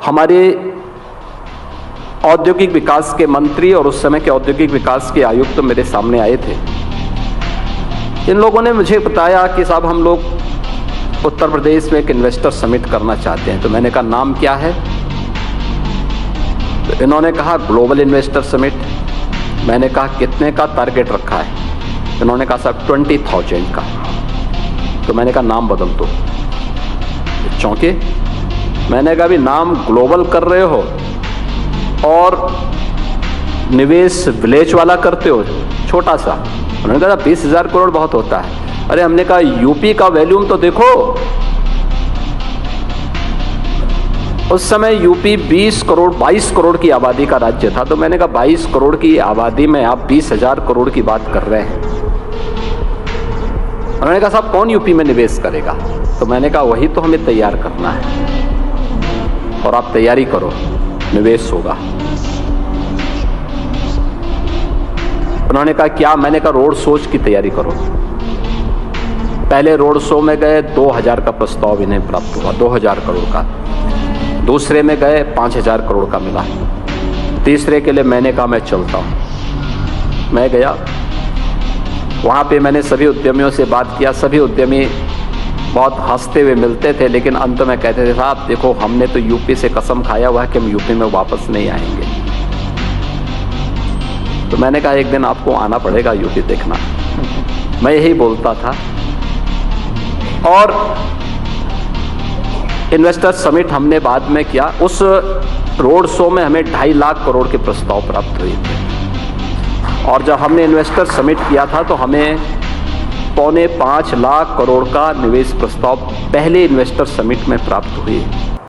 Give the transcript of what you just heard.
हमारे औद्योगिक विकास के मंत्री और उस समय के औद्योगिक विकास के आयुक्त तो मेरे सामने आए थे। इन लोगों ने मुझे बताया कि साहब हम लोग उत्तर प्रदेश में एक इन्वेस्टर समिट करना चाहते हैं। तो मैंने कहा नाम क्या है? तो इन्होंने कहा ग्लोबल इन्वेस्टर समिट। मैंने कहा कितने का टारगेट रखा है? इन्होंने कहा साहब 20,000 का। तो मैंने कहा नाम बदल दो। चौंके। मैंने कहा भी नाम ग्लोबल कर रहे हो और निवेश विलेज वाला करते हो छोटा सा। उन्होंने कहा 20,000 करोड़ बहुत होता है। अरे हमने कहा यूपी का वॉल्यूम तो देखो। उस समय यूपी 20 करोड़ 22 करोड़ की आबादी का राज्य था। तो मैंने कहा 22 करोड़ की आबादी में आप 20,000 करोड़ की बात कर रहे हैं। उन्होंने कहा साहब कौन यूपी में निवेश करेगा? तो मैंने कहा वही तो हमें तैयार करना है और आप तैयारी करो, निवेश होगा। उन्होंने कहा क्या? मैंने कहा रोड शोज की तैयारी करो। पहले रोड शो में गए 2,000 का प्रस्ताव इन्हें प्राप्त हुआ, 2,000 करोड़ का। दूसरे में गए 5,000 करोड़ का मिला। तीसरे के लिए मैंने कहा मैं चलता हूँ। मैं गया, वहाँ पे मैंने सभी उद्यमियों से बात किया। सभी उद्यमी बहुत हंसते हुए मिलते थे, लेकिन अंत में कहते थे साहब देखो हमने तो यूपी से कसम खाया हुआ है कि हम यूपी में वापस नहीं आएंगे। तो मैंने कहा एक दिन आपको आना पड़ेगा यूपी देखना। मैं यही बोलता था। और इन्वेस्टर समिट हमने बाद में किया। उस रोड शो में हमें 2.5 लाख करोड़ के प्रस्ताव प्राप्त हुए थे। और जब हमने इन्वेस्टर समिट किया था तो हमें 4.25 लाख करोड़ का निवेश प्रस्ताव पहले इन्वेस्टर समिट में प्राप्त हुए।